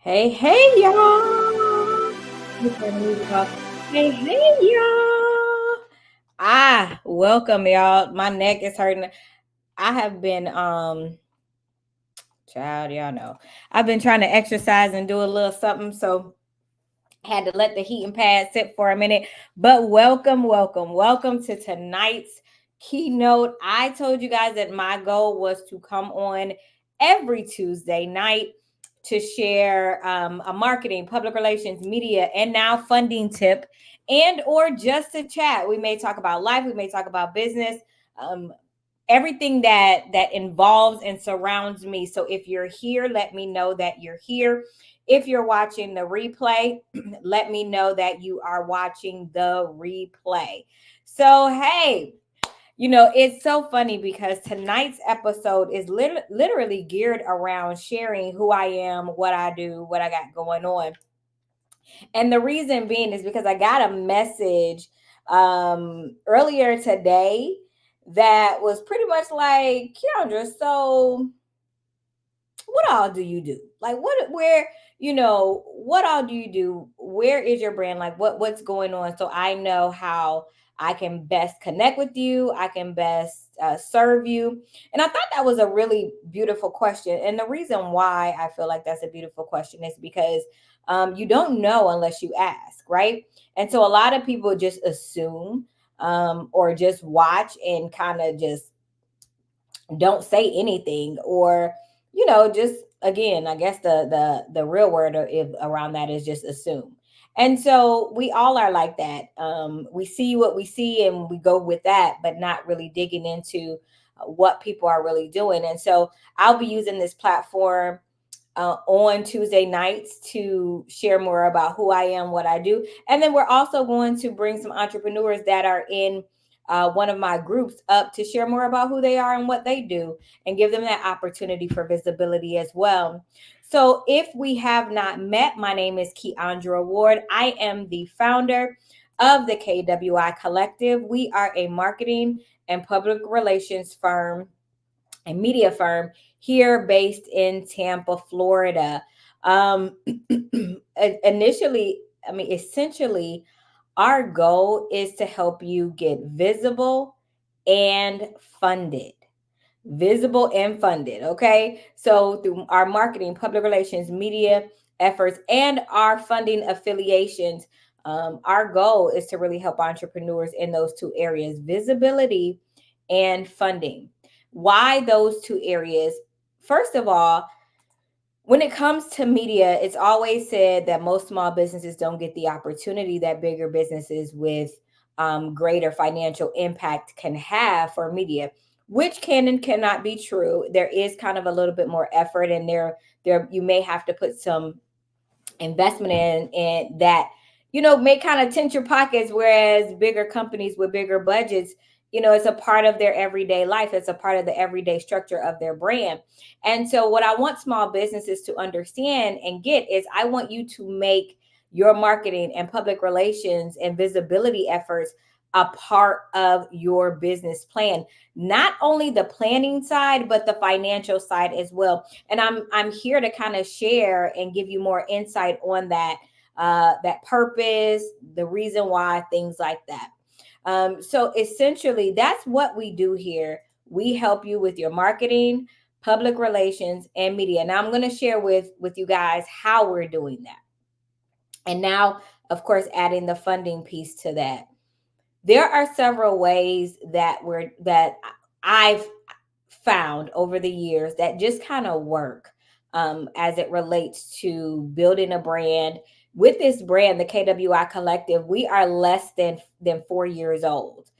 Hey, y'all. Hey, y'all. Welcome, y'all. My neck is hurting. I have been, child, y'all know. I've been trying to exercise and do a little something, so had to let the heating pad sit for a minute. But welcome to tonight's keynote. I told you guys that my goal was to come on every Tuesday night to share a marketing, public relations, media, and now funding tip, and or just to chat. We may talk about life, we may talk about business, um, everything that involves and surrounds me. So if you're here, let me know that you're here. If you're watching the replay, let me know that you are watching the replay. So hey, it's so funny because tonight's episode is literally geared around sharing who I am, what I do, what I got going on. And the reason being is because I got a message earlier today that was pretty much like, Keandra, so what all do you do? Like what all do you do? Where is your brand? Like what's going on? So I know how I can best connect with you. I can best serve you. And I thought that was a really beautiful question. And the reason why I feel like that's a beautiful question is because you don't know unless you ask, right? And so a lot of people just assume or just watch and kind of just don't say anything, or just, again, I guess the real word around that is just assume. And so we all are like that. We see what we see and we go with that, but not really digging into what people are really doing. And so I'll be using this platform on Tuesday nights to share more about who I am, what I do. And then we're also going to bring some entrepreneurs that are in one of my groups up to share more about who they are and what they do, and give them that opportunity for visibility as well. So if we have not met, my name is Keandra Ward. I am the founder of the KWI Collective. We are a marketing and public relations firm, a media firm here based in Tampa, Florida. Essentially, our goal is to help you get visible and funded. Visible and funded. Okay. So through our marketing, public relations, media efforts, and our funding affiliations, our goal is to really help entrepreneurs in those two areas: visibility and funding. Why those two areas? First of all, when it comes to media, it's always said that most small businesses don't get the opportunity that bigger businesses with greater financial impact can have for media, which can and cannot be true. There is kind of a little bit more effort, and there you may have to put some investment in that, may kind of tint your pockets, whereas bigger companies with bigger budgets, it's a part of their everyday life. It's a part of the everyday structure of their brand. And so what I want small businesses to understand and get is, I want you to make your marketing and public relations and visibility efforts a part of your business plan. Not only the planning side, but the financial side as well. And I'm here to kind of share and give you more insight on that, that purpose, the reason why, things like that. So essentially, that's what we do here. We help you with your marketing, public relations, and media. Now I'm going to share with you guys how we're doing that. And now, of course, adding the funding piece to that. There are several ways that I've found over the years that just kind of work as it relates to building a brand. With this brand, the KWI Collective, we are less than 4 years old.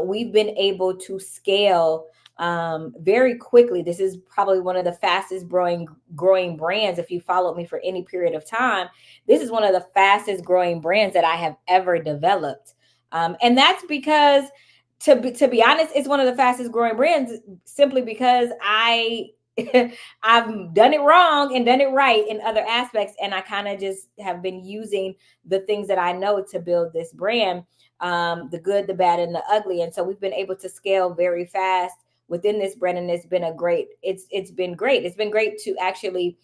We've been able to scale very quickly. This is probably one of the fastest growing brands. If you followed me for any period of time, this is one of the fastest growing brands that I have ever developed. And that's because, to be honest, it's one of the fastest growing brands simply because I've done it wrong and done it right in other aspects. And I kind of just have been using the things that I know to build this brand, the good, the bad, and the ugly. And so we've been able to scale very fast within this brand. And it's been been great. It's been great to actually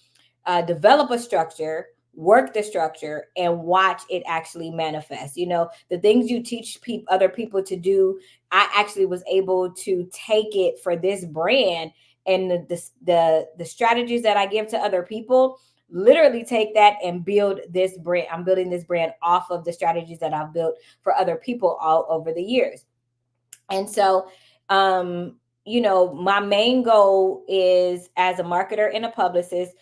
develop a structure, work the structure, and watch it actually manifest. The things you teach other people to do, I actually was able to take it for this brand, and the strategies that I give to other people, literally take that and build this brand. I'm building this brand off of the strategies that I've built for other people all over the years. And so, my main goal is, as a marketer and a publicist,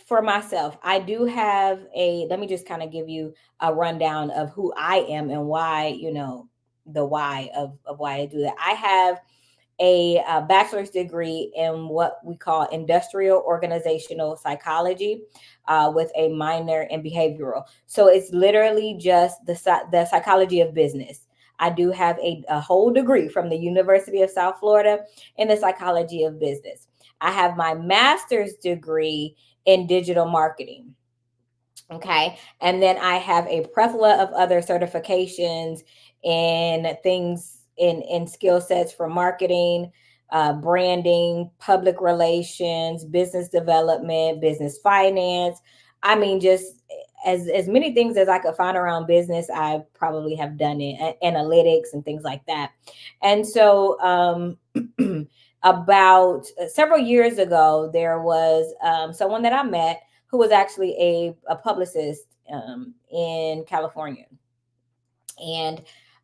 for myself, I do have let me just kind of give you a rundown of who I am and why, the why of why I do that. I have a bachelor's degree in what we call industrial organizational psychology, with a minor in behavioral. So it's literally just the psychology of business. I do have a whole degree from the University of South Florida in the psychology of business. I have my master's degree in digital marketing. Okay. And then I have a plethora of other certifications in things in skill sets for marketing, branding, public relations, business development, business finance. I mean, just as many things as I could find around business, I probably have done it, analytics and things like that. And so, about several years ago, there was someone that I met who was actually a publicist in California. And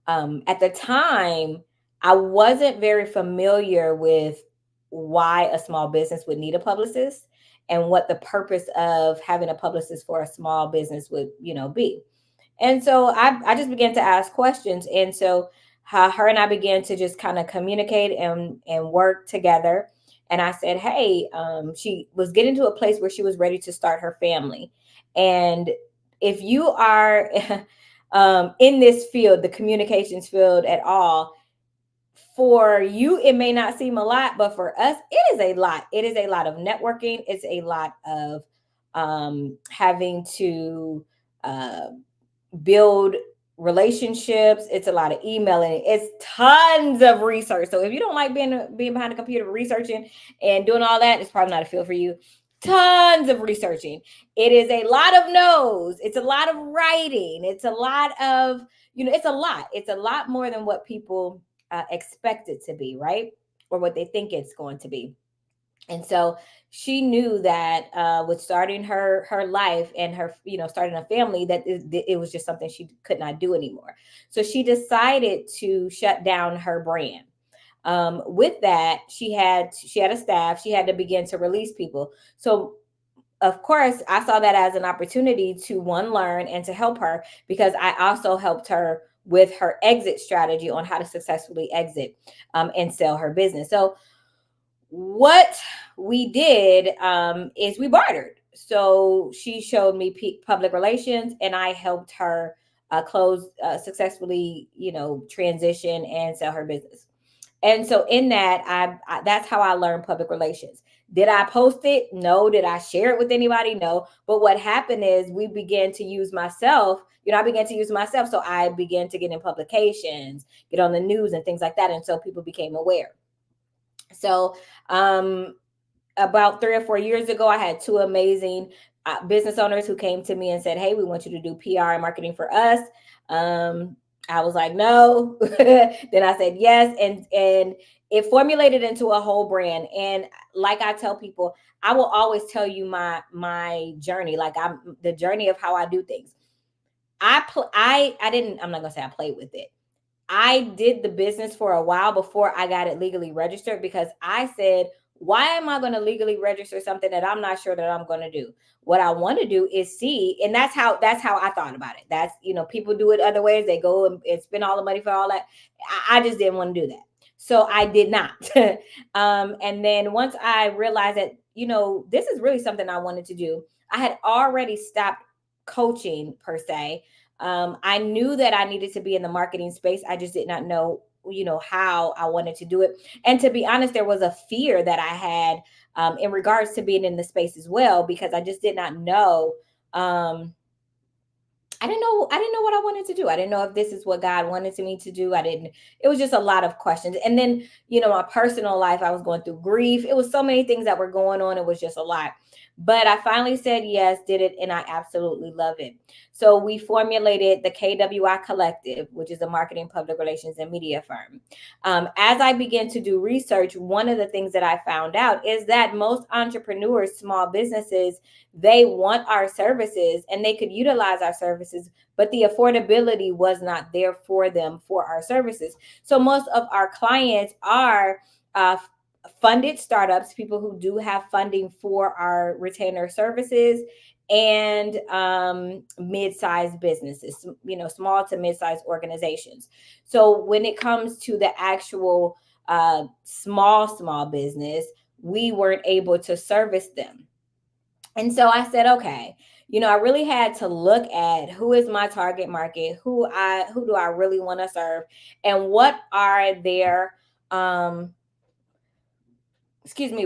at the time, I wasn't very familiar with why a small business would need a publicist and what the purpose of having a publicist for a small business would, be. And so I just began to ask questions. And so her and I began to just kind of communicate and work together. And I said, hey, she was getting to a place where she was ready to start her family. And if you are in this field, the communications field at all, for you, it may not seem a lot, but for us, it is a lot. It is a lot of networking. It's a lot of having to build relationships. It's a lot of emailing. It's tons of research. So if you don't like being behind a computer researching and doing all that, it's probably not a field for you. Tons of researching. It is a lot of no's. It's a lot of writing. It's a lot of, it's a lot. It's a lot more than what people expect it to be, right? Or what they think it's going to be. And so she knew that with starting her life and her, starting a family, that it was just something she could not do anymore. So she decided to shut down her brand. With that, she had a staff. She had to begin to release people. So of course, I saw that as an opportunity to, one, learn and to help her, because I also helped her with her exit strategy on how to successfully exit and sell her business. So what we did is we bartered. So she showed me public relations, and I helped her close successfully, transition and sell her business. And so in that, that's how I learned public relations. Did I post it? No. Did I share it with anybody? No. But what happened is we began to use myself. I began to use myself. So I began to get in publications, get on the news and things like that. And so people became aware. So about 3 or 4 years ago, I had two amazing business owners who came to me and said, hey, we want you to do PR and marketing for us. I was like, no. Then I said yes. And it formulated into a whole brand. And like I tell people, I will always tell you my journey. Like the journey of how I do things. I'm not going to say I played with it. I did the business for a while before I got it legally registered, because I said, why am I going to legally register something that I'm not sure that I'm going to do? What I want to do is see, and that's how I thought about it. That's, people do it other ways. They go and spend all the money for all that. I just didn't want to do that. So I did not. And then once I realized that, this is really something I wanted to do, I had already stopped coaching per se. I knew that I needed to be in the marketing space. I just did not know, how I wanted to do it. And to be honest, there was a fear that I had in regards to being in the space as well, because I just did not know. I I didn't know what I wanted to do. I didn't know if this is what God wanted me to do. It was just a lot of questions. And then, my personal life, I was going through grief. It was so many things that were going on. It was just a lot. But I finally said yes, did it, and I absolutely love it. So we formulated the KWI Collective, which is a marketing, public relations, and media firm. As I began to do research, one of the things that I found out is that most entrepreneurs, small businesses, they want our services and they could utilize our services, but the affordability was not there for them for our services. So most of our clients are funded startups, people who do have funding for our retainer services, and mid-sized businesses, small to mid-sized organizations. So when it comes to the actual small business, we weren't able to service them. And so I said, okay, I really had to look at who is my target market, who do I really want to serve, and what are their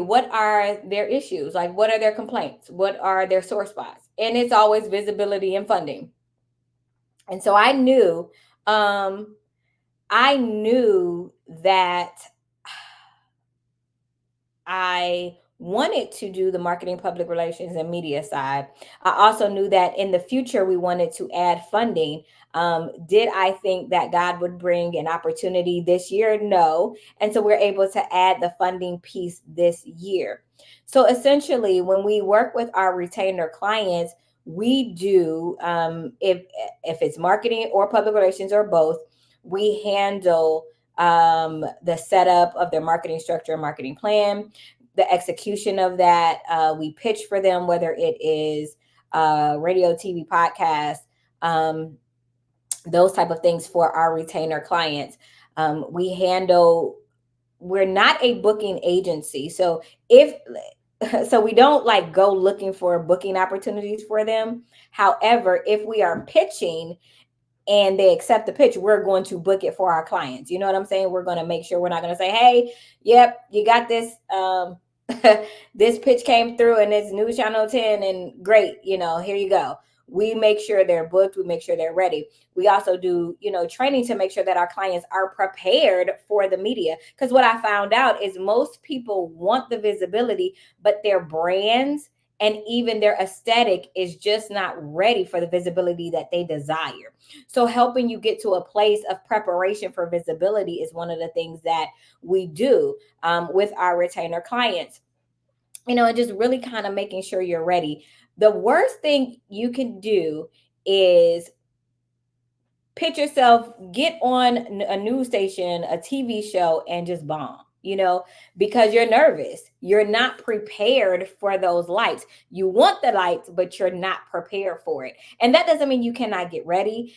what are their issues? Like, what are their complaints? What are their sore spots? And it's always visibility and funding. And so I knew that I wanted to do the marketing, public relations, and media side. I also knew that in the future we wanted to add funding. Did I think that God would bring an opportunity this year? No. And so we're able to add the funding piece this year. So essentially, when we work with our retainer clients, we do, if it's marketing or public relations or both, we handle the setup of their marketing structure and marketing plan, the execution of that. We pitch for them, whether it is radio, TV, podcast, those type of things for our retainer clients. We're not a booking agency. So we don't like go looking for booking opportunities for them. However, if we are pitching and they accept the pitch, we're going to book it for our clients. You know what I'm saying? We're going to make sure, we're not going to say, hey, yep, you got this. This pitch came through and it's News Channel 10 and great, here you go. We make sure they're booked. We make sure they're ready. We also do, training to make sure that our clients are prepared for the media. Because what I found out is most people want the visibility, but their brands and even their aesthetic is just not ready for the visibility that they desire. So helping you get to a place of preparation for visibility is one of the things that we do with our retainer clients. And just really kind of making sure you're ready. The worst thing you can do is pitch yourself, get on a news station, a TV show, and just bomb, because you're nervous. You're not prepared for those lights. You want the lights, but you're not prepared for it. And that doesn't mean you cannot get ready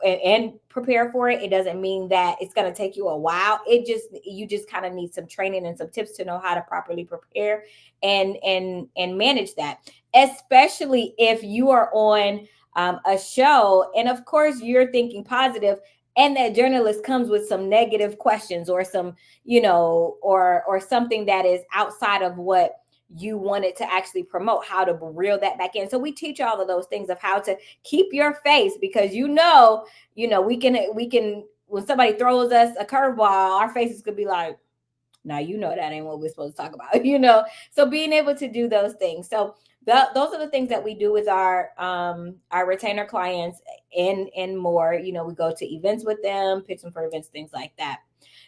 and prepare for it. It doesn't mean that it's going to take you a while. You just kind of need some training and some tips to know how to properly prepare and manage that, especially if you are on a show, and of course you're thinking positive, and that journalist comes with some negative questions or some, or something that is outside of what you wanted to actually promote, how to reel that back in. So we teach all of those things of how to keep your face, because we can when somebody throws us a curveball, our faces could be like, now, that ain't what we're supposed to talk about, So being able to do those things. So those are the things that we do with our retainer clients and more. We go to events with them, pitch them for events, things like that.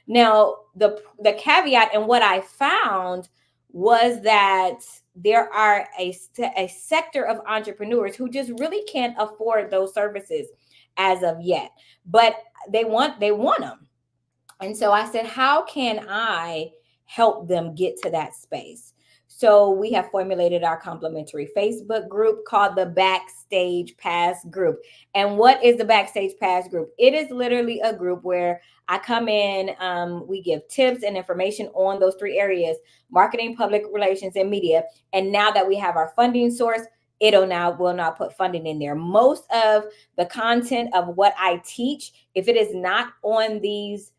Now, the caveat and what I found was that there are a sector of entrepreneurs who just really can't afford those services as of yet, but they want them. And so I said, how can I help them get to that space? So we have formulated our complimentary Facebook group called the Backstage Pass Group. And what is the Backstage Pass Group? It is literally a group where I come in, we give tips and information on those three areas: marketing, public relations, and media. And now that we have our funding source, will now put funding in there. Most of the content of what I teach, if it is not on these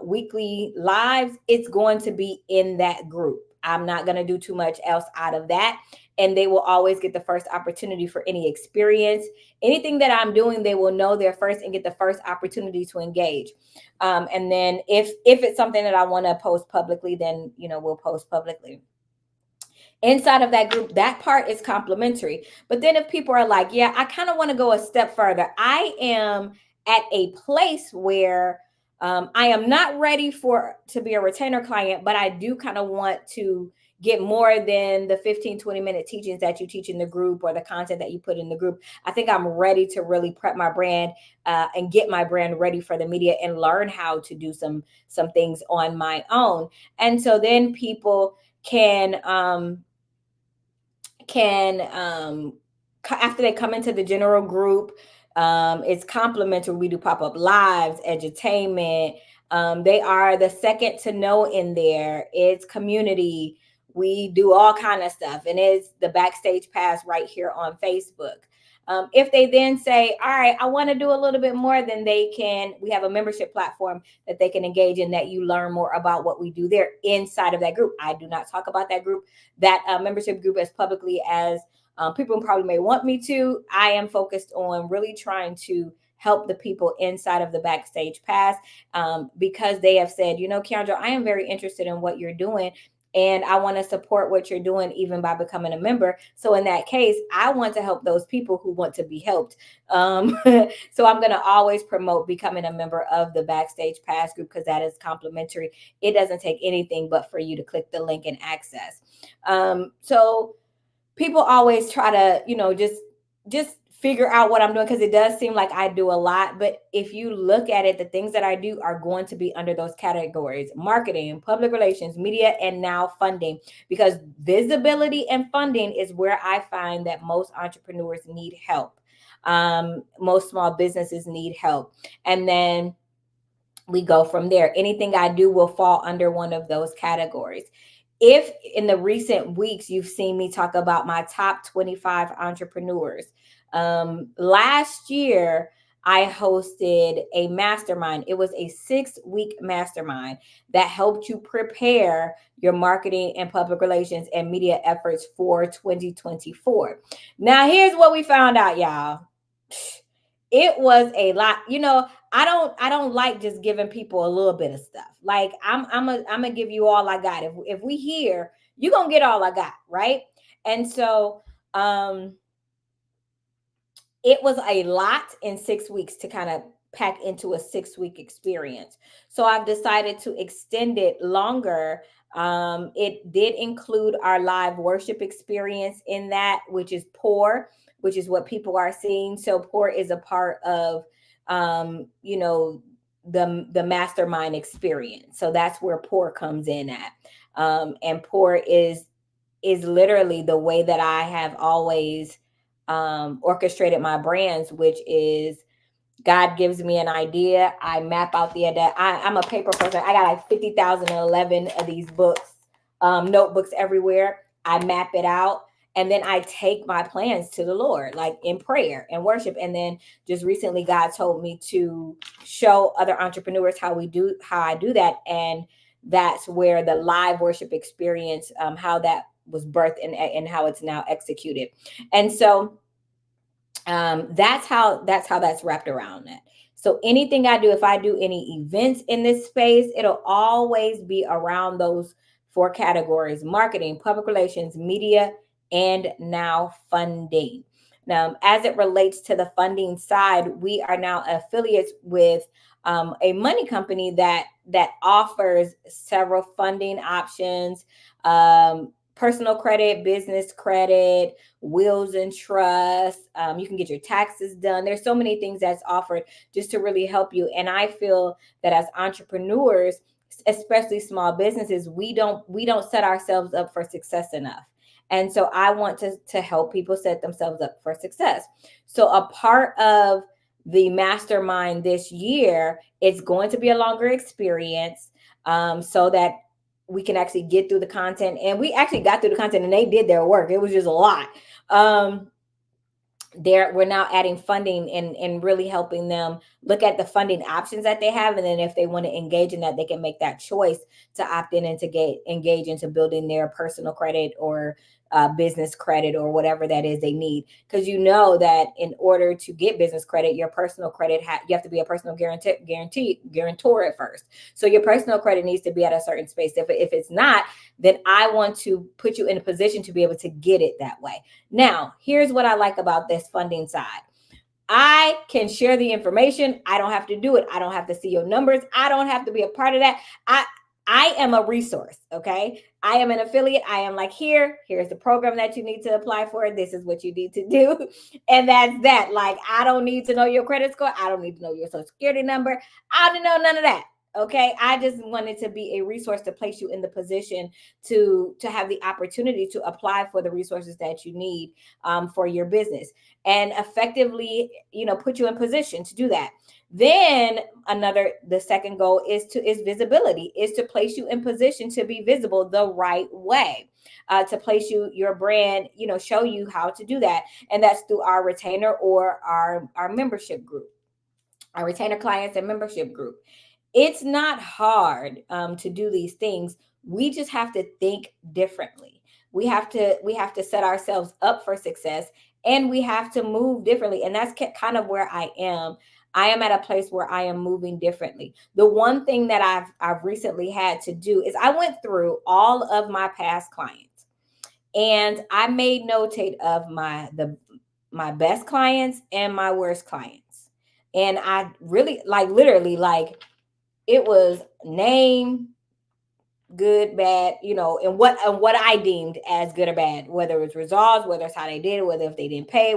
weekly lives, it's going to be in that group. I'm not going to do too much else out of that. And they will always get the first opportunity for any experience. Anything that I'm doing, they will know there first and get the first opportunity to engage. And then if it's something that I want to post publicly, then, we'll post publicly. Inside of that group, that part is complimentary. But then if people are like, yeah, I kind of want to go a step further, I am at a place where I am not ready to be a retainer client, but I do kind of want to get more than the 15-20 minute teachings that you teach in the group or the content that you put in the group. I think I'm ready to really prep my brand and get my brand ready for the media and learn how to do some things on my own. And so then people can after they come into the general group, it's complimentary. We do pop-up lives, edutainment. They are the second to know in there. It's community. We do all kind of stuff, and it's the backstage pass right here on Facebook. If they then say, all right, I want to do a little bit more, then we have a membership platform that they can engage in, that you learn more about what we do there inside of that group. I do not talk about that membership group as publicly as people probably may want me to. I am focused on really trying to help the people inside of the backstage pass because they have said, Keandra, I am very interested in what you're doing, and I want to support what you're doing even by becoming a member. So in that case, I want to help those people who want to be helped. So I'm going to always promote becoming a member of the Backstage Pass group because that is complimentary. It doesn't take anything but for you to click the link and access. So people always try to, just figure out what I'm doing, because it does seem like I do a lot. But if you look at it, the things that I do are going to be under those categories: marketing, public relations, media, and now funding, because visibility and funding is where I find that most entrepreneurs need help. Most small businesses need help. And then we go from there. Anything I do will fall under one of those categories. If in the recent weeks you've seen me talk about my top 25 entrepreneurs, last year I hosted a mastermind. It was a 6-week mastermind that helped you prepare your marketing and public relations and media efforts for 2024. Now, here's what we found out, y'all. It was a lot. I don't like just giving people a little bit of stuff. Like I'm gonna give you all I got. If we hear, you're gonna get all I got, right? And so it was a lot in 6 weeks to kind of pack into a 6-week experience. So I've decided to extend it longer. It did include our live worship experience in that, which is Pour, which is what people are seeing. So Pour is a part of, the mastermind experience. So that's where Pour comes in at. And Pour is literally the way that I have always orchestrated my brands, which is God gives me an idea. I map out the idea. I'm a paper person. I got like 50,011 of these books, notebooks everywhere. I map it out. And then I take my plans to the Lord, like in prayer and worship. And then just recently, God told me to show other entrepreneurs how I do that. And that's where the live worship experience, how that was birthed and how it's now executed. And so that's how that's wrapped around that. So anything I do, if I do any events in this space, it'll always be around those 4 categories: marketing, public relations, media, and now funding. Now, as it relates to the funding side, we are now affiliates with a money company that offers several funding options, personal credit, business credit, wills and trust. You can get your taxes done. There's so many things that's offered just to really help you. And I feel that as entrepreneurs, especially small businesses, we don't set ourselves up for success enough. And so I want to help people set themselves up for success. So a part of the mastermind this year, it's going to be a longer experience, so that we can actually get through the content. And we actually got through the content, and they did their work. It was just a lot. we're now adding funding and really helping them look at the funding options that they have, and then if they want to engage in that, they can make that choice to opt in and to get engage into building their personal credit or business credit or whatever that is they need. Because you know that in order to get business credit, your personal credit you have to be a personal guarantor at first. So your personal credit needs to be at a certain space. If it's not, then I want to put you in a position to be able to get it that way. Now, here's what I like about this funding side. I can share the information. I don't have to do it. I don't have to see your numbers. I don't have to be a part of that. I am a resource, okay? I am an affiliate. I am like, here's the program that you need to apply for. This is what you need to do. And that's that. Like, I don't need to know your credit score. I don't need to know your social security number. I don't know none of that. Okay, I just wanted to be a resource to place you in the position to have the opportunity to apply for the resources that you need for your business, and effectively, put you in position to do that. Then the second goal is visibility, is to place you in position to be visible the right way, to place your brand, show you how to do that, and that's through our retainer or our membership group, our retainer clients and membership group. It's not hard to do these things. We just have to think differently. We have to set ourselves up for success, and we have to move differently. And that's kind of where I am. I am at a place where I am moving differently. The one thing that I've recently had to do is I went through all of my past clients, and I made notate of my best clients and my worst clients. And I really literally it was name, good, bad, and what I deemed as good or bad, whether it's results, whether it's how they did, whether if they didn't pay,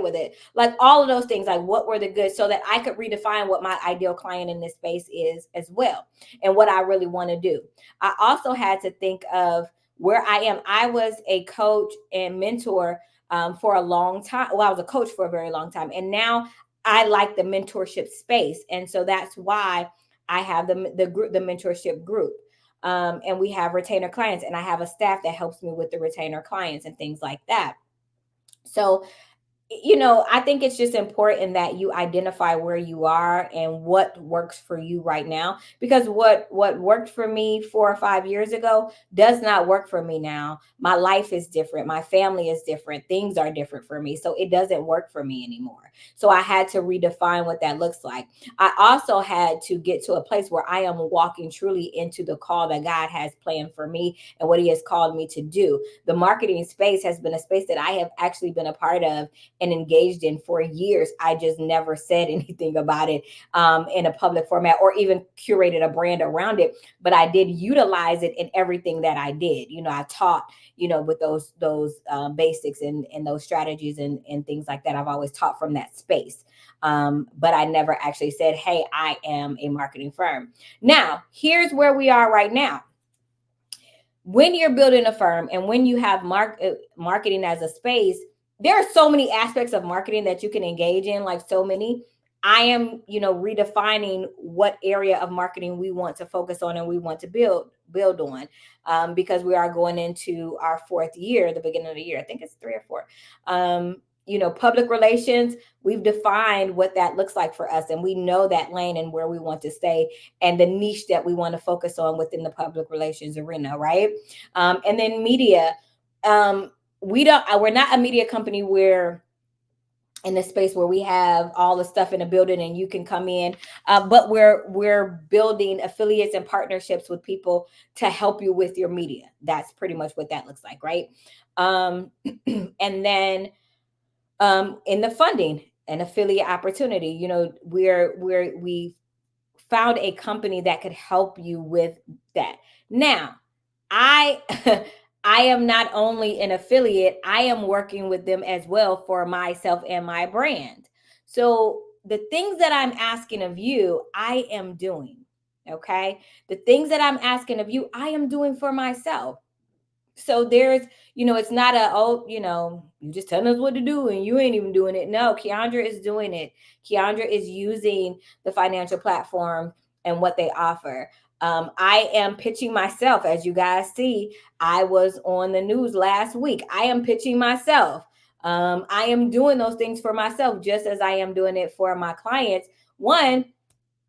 all of those things, like what were the good, so that I could redefine what my ideal client in this space is as well, and what I really want to do. I also had to think of where I am. I was a coach and mentor for a long time. Well, I was a coach for a very long time, and now I like the mentorship space, and so that's why I have the mentorship group. And we have retainer clients, and I have a staff that helps me with the retainer clients and things like that. So, I think it's just important that you identify where you are and what works for you right now, because what worked for me 4 or 5 years ago does not work for me now. My life is different. My family is different. Things are different for me. So it doesn't work for me anymore. So I had to redefine what that looks like. I also had to get to a place where I am walking truly into the call that God has planned for me and what he has called me to do. The marketing space has been a space that I have actually been a part of and engaged in for years. I just never said anything about it in a public format or even curated a brand around it. But I did utilize it in everything that I did. I taught, with those basics and those strategies and things like that. I've always taught from that space. But I never actually said, hey, I am a marketing firm. Now, here's where we are right now. When you're building a firm and when you have marketing as a space, there are so many aspects of marketing that you can engage in, like so many. I am, redefining what area of marketing we want to focus on and we want to build on, because we are going into our 4th year, the beginning of the year. I think it's 3 or 4. Public relations, we've defined what that looks like for us, and we know that lane and where we want to stay and the niche that we want to focus on within the public relations arena, right? And then media. We're not a media company where in the space where we have all the stuff in a building and you can come in, but we're building affiliates and partnerships with people to help you with your media. That's pretty much what that looks like, right? And then in the funding and affiliate opportunity, we found a company that could help you with that. Now, I I am not only an affiliate, I am working with them as well for myself and my brand. So the things that I'm asking of you, I am doing. Okay. The things that I'm asking of you, I am doing for myself. So there's, it's not you just telling us what to do and you ain't even doing it. No, Keandra is doing it. Keandra is using the financial platform and what they offer. I am pitching myself. As you guys see, I was on the news last week. I am pitching myself. I am doing those things for myself just as I am doing it for my clients. One,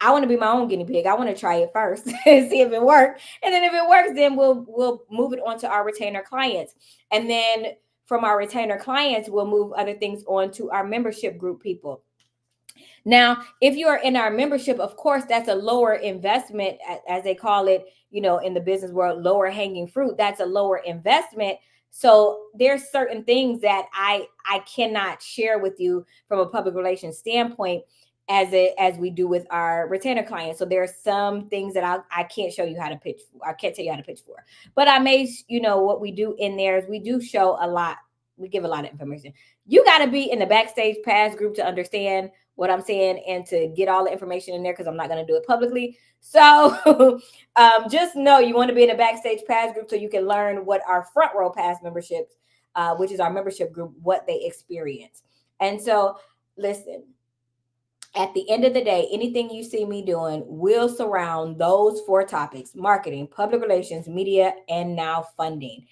I want to be my own guinea pig. I want to try it first and see if it works. And then if it works, then we'll move it on to our retainer clients. And then from our retainer clients, we'll move other things on to our membership group people. Now, if you are in our membership, of course, that's a lower investment, as they call it, in the business world, lower hanging fruit. That's a lower investment. So there's certain things that I cannot share with you from a public relations standpoint as we do with our retainer clients. So there are some things that I can't show you how to pitch for. I can't tell you how to pitch for. But I may, what we do in there is we do show a lot. We give a lot of information. You got to be in the backstage pass group to understand what I'm saying and to get all the information in there, because I'm not going to do it publicly. So just know you want to be in a backstage pass group so you can learn what our front row pass memberships, which is our membership group, what they experience. And so listen, at the end of the day, anything you see me doing will surround those 4 topics: marketing, public relations, media, and now funding.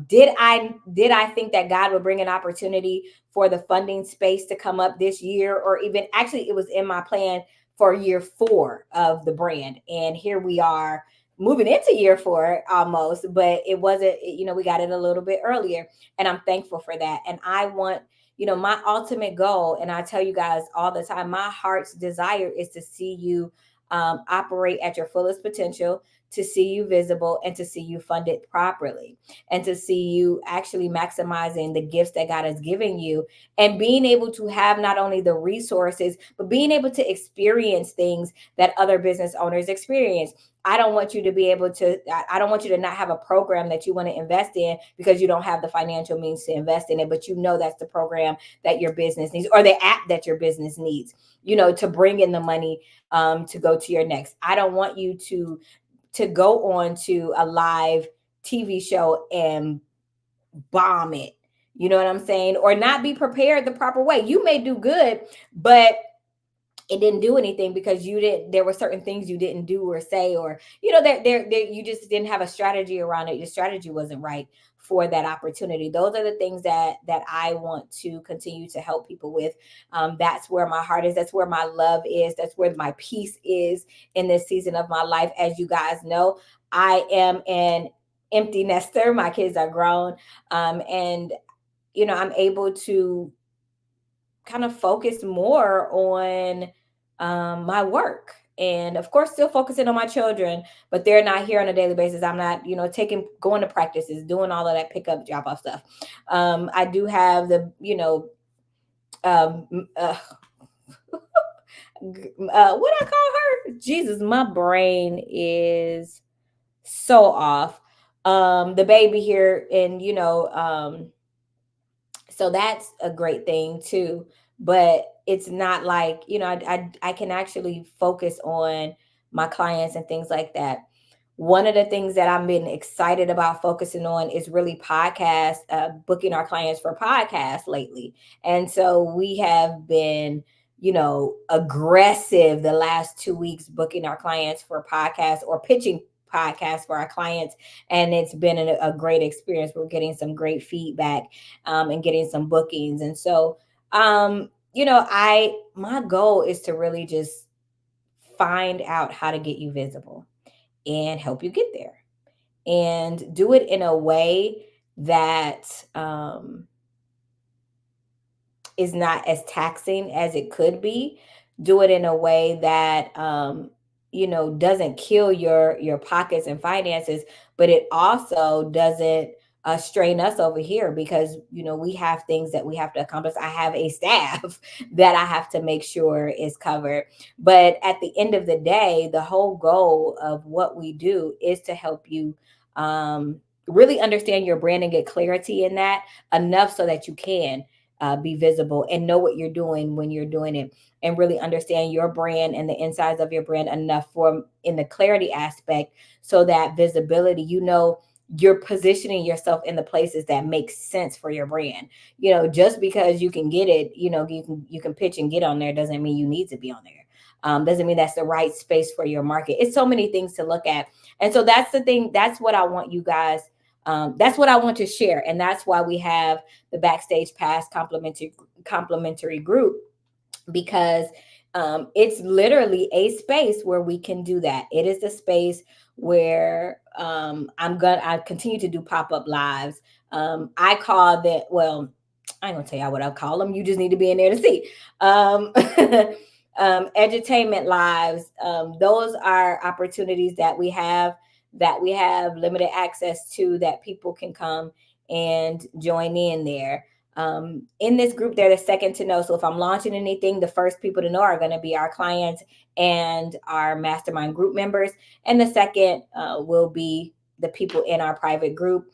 Did I think that God would bring an opportunity for the funding space to come up this year, or even actually it was in my plan for year 4 of the brand, and here we are moving into year 4 almost, but it wasn't. We got it a little bit earlier, and I'm thankful for that. And I want, my ultimate goal, and I tell you guys all the time, my heart's desire is to see you operate at your fullest potential, to see you visible, and to see you funded properly, and to see you actually maximizing the gifts that God has given you, and being able to have not only the resources, but being able to experience things that other business owners experience. I don't want you to be able to, I don't want you to not have a program that you want to invest in because you don't have the financial means to invest in it, but that's the program that your business needs, or the app that your business needs, to bring in the money to go to your next. I don't want you to go on to a live TV show and bomb it. You know what I'm saying? Or not be prepared the proper way. You may do good, but it didn't do anything because there were certain things you didn't do or say, or there you just didn't have a strategy around it. Your strategy wasn't right for that opportunity. Those are the things that I want to continue to help people with. That's where my heart is. That's where my love is. That's where my peace is in this season of my life. As you guys know, I am an empty nester. My kids are grown, and I'm able to kind of focus more on my work, and of course still focusing on my children, but they're not here on a daily basis. I'm not going to practices, doing all of that pickup drop off stuff. I do have the um uh, what I call her, Jesus, my brain is so off. The baby here, and so that's a great thing too. But it's not like, I can actually focus on my clients and things like that. One of the things that I've been excited about focusing on is really podcasts, booking our clients for podcasts lately. And so we have been, aggressive the last 2 weeks, booking our clients for podcasts or pitching podcasts for our clients. And it's been a great experience. We're getting some great feedback, and getting some bookings. And so, my goal is to really just find out how to get you visible and help you get there, and do it in a way that is not as taxing as it could be. Do it in a way that doesn't kill your pockets and finances, but it also doesn't strain us over here, because we have things that we have to accomplish. I have a staff that I have to make sure is covered. But at the end of the day, the whole goal of what we do is to help you really understand your brand and get clarity in that enough so that you can be visible and know what you're doing when you're doing it, and really understand your brand and the insides of your brand enough for in the clarity aspect, so that visibility, you're positioning yourself in the places that make sense for your brand. Just because you can get it, you can pitch and get on there, doesn't mean you need to be on there. Doesn't mean that's the right space for your market. It's so many things to look at. And so that's the thing. That's what I want you guys That's what I want to share. And that's why we have the Backstage Pass complimentary group, because it's literally a space where we can do that. It is the space where I continue to do pop-up lives. I call that, well, I ain't gonna tell y'all what I call them. You just need to be in there to see. Um, Edutainment lives. Those are opportunities that we have limited access to, that people can come and join in there. In this group, they're the second to know. So if I'm launching anything, the first people to know are going to be our clients and our mastermind group members. And the second will be the people in our private group.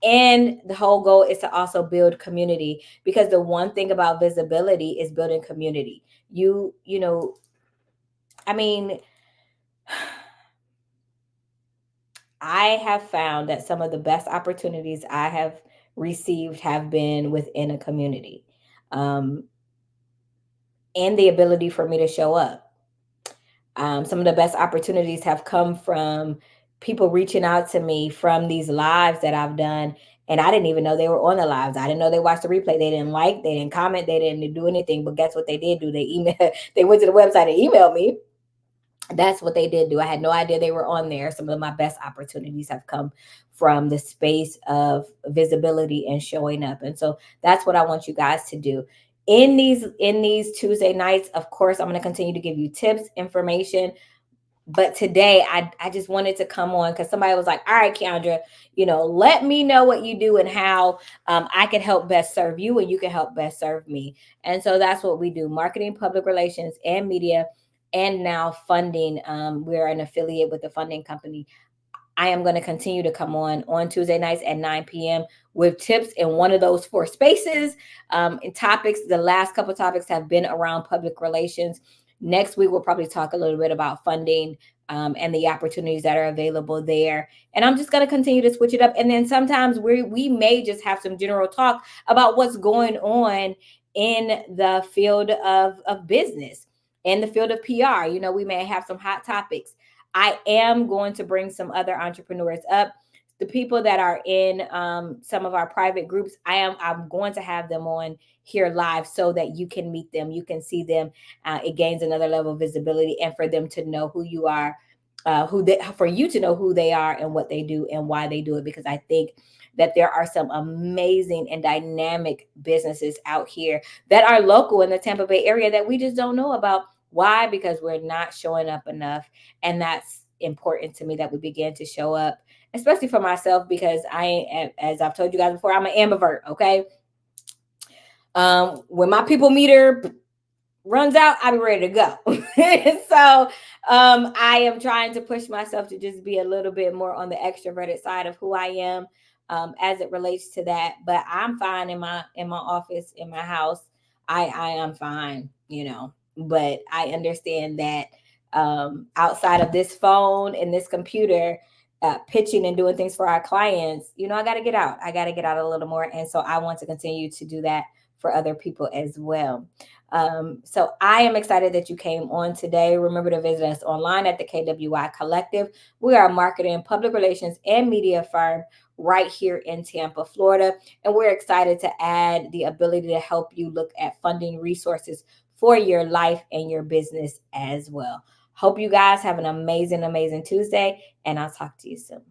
And the whole goal is to also build community, because the one thing about visibility is building community. You know, I mean, I have found that some of the best opportunities I have received have been within a community. Um, and the ability for me to show up. Some of the best opportunities have come from people reaching out to me from these lives that I've done. And I didn't even know they were on the lives. I didn't know they watched the replay. They didn't like, they didn't comment, they didn't do anything. But guess what they did do? They email, they went to the website and emailed me. That's what they did do. I had no idea they were on there. Some of my best opportunities have come from the space of visibility and showing up. And so that's what I want you guys to do. In these Tuesday nights, of course, I'm going to continue to give you tips, information. But today I just wanted to come on because somebody was like, all right, Keandra, let me know what you do and how I can help best serve you and you can help best serve me. And so that's what we do: marketing, public relations, and media, and now funding. We're an affiliate with the funding company. I am going to continue to come on Tuesday nights at 9 p.m. with tips in one of those four spaces. And topics, the last couple of topics have been around public relations. Next week, we'll probably talk a little bit about funding and the opportunities that are available there. And I'm just going to continue to switch it up. And then sometimes we may just have some general talk about what's going on in the field of business, in the field of PR. We may have some hot topics. I am going to bring some other entrepreneurs up. The people that are in some of our private groups, I'm going to have them on here live so that you can meet them, you can see them. It gains another level of visibility, and for them to know who you are, for you to know who they are and what they do and why they do it. Because I think that there are some amazing and dynamic businesses out here that are local in the Tampa Bay area that we just don't know about. Why? Because we're not showing up enough. And that's important to me, that we begin to show up, especially for myself, because as I've told you guys before, I'm an ambivert. Okay. When my people meter runs out, I'll be ready to go. So I am trying to push myself to just be a little bit more on the extroverted side of who I am as it relates to that. But I'm fine in my office, in my house. I am fine, but I understand that outside of this phone and this computer, pitching and doing things for our clients, I got to get out. I got to get out a little more. And so I want to continue to do that for other people as well. So I am excited that you came on today. Remember to visit us online at the KWI Collective. We are a marketing, public relations, and media firm right here in Tampa, Florida. And we're excited to add the ability to help you look at funding resources for your life and your business as well. Hope you guys have an amazing, amazing Tuesday, and I'll talk to you soon.